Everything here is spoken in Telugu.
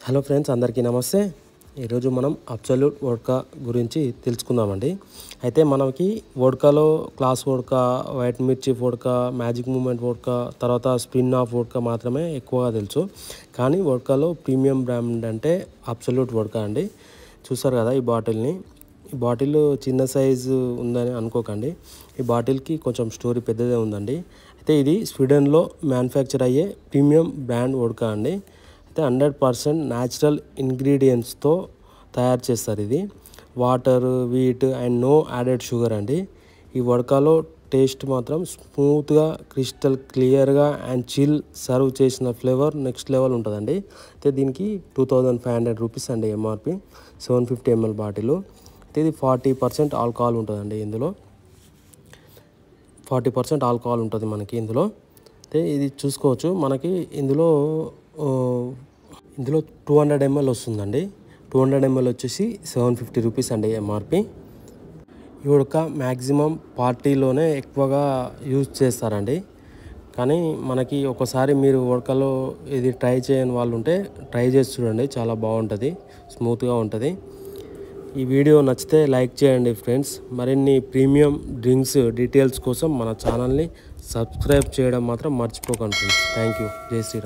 హలో ఫ్రెండ్స్, అందరికీ నమస్తే. ఈరోజు మనం అబ్సల్యూట్ వోడ్కా గురించి తెలుసుకుందామండి. అయితే మనకి వోడ్కాలో క్లాస్ వోడ్కా, వైట్ మిర్చి వోడ్కా, మ్యాజిక్ మూమెంట్ వోడ్కా, తర్వాత స్పిన్ ఆఫ్ వోడ్కా మాత్రమే ఎక్కువగా తెలుసు. కానీ వోడ్కాలో ప్రీమియం బ్రాండ్ అంటే అబ్సల్యూట్ వోడ్కా అండి. చూస్తారు కదా ఈ బాటిల్ని. ఈ బాటిల్ చిన్న సైజు ఉందని అనుకోకండి. ఈ బాటిల్కి కొంచెం స్టోరీ పెద్దదే ఉందండి. అయితే ఇది స్వీడన్లో మ్యానుఫ్యాక్చర్ అయ్యే ప్రీమియం బ్రాండ్ వోడ్కా అండి. అయితే 100% న్యాచురల్ ఇంగ్రీడియంట్స్తో తయారు చేస్తారు. ఇది water, wheat and no added sugar అండి. ఈ వోడ్కాలో టేస్ట్ మాత్రం స్మూత్గా, క్రిస్టల్ క్లియర్గా అండ్ చిల్ సర్వ్ చేసిన ఫ్లేవర్ నెక్స్ట్ లెవెల్ ఉంటుందండి. అయితే దీనికి 2500 రూపీస్ అండి ఎంఆర్పి. 750 ml bottle. అయితే ఇది 40% ఆల్కహాల్ ఉంటుందండి. ఇందులో 40% ఆల్కహాల్ ఉంటుంది మనకి ఇందులో. అయితే ఇది చూసుకోవచ్చు. మనకి ఇందులో 200 ml వస్తుందండి. 200 ml వచ్చేసి 750 రూపీస్ అండి ఎంఆర్పి. ఈ వోడ్కా మ్యాక్సిమం పార్టీలోనే ఎక్కువగా యూజ్ చేస్తారండి. కానీ మనకి ఒకసారి మీరు వోడ్కాలో ఇది ట్రై చేయని వాళ్ళు ఉంటే ట్రై చేసి చూడండి. చాలా బాగుంటుంది, స్మూత్గా ఉంటుంది. ఈ వీడియో నచ్చితే లైక్ చేయండి ఫ్రెండ్స్. మరిన్ని ప్రీమియం డ్రింక్స్ డీటెయిల్స్ కోసం మన ఛానల్ని సబ్స్క్రైబ్ చేయడం మాత్రం మర్చిపోకండి ఫ్రెండ్స్. Thank you. జై శ్రీరామ్.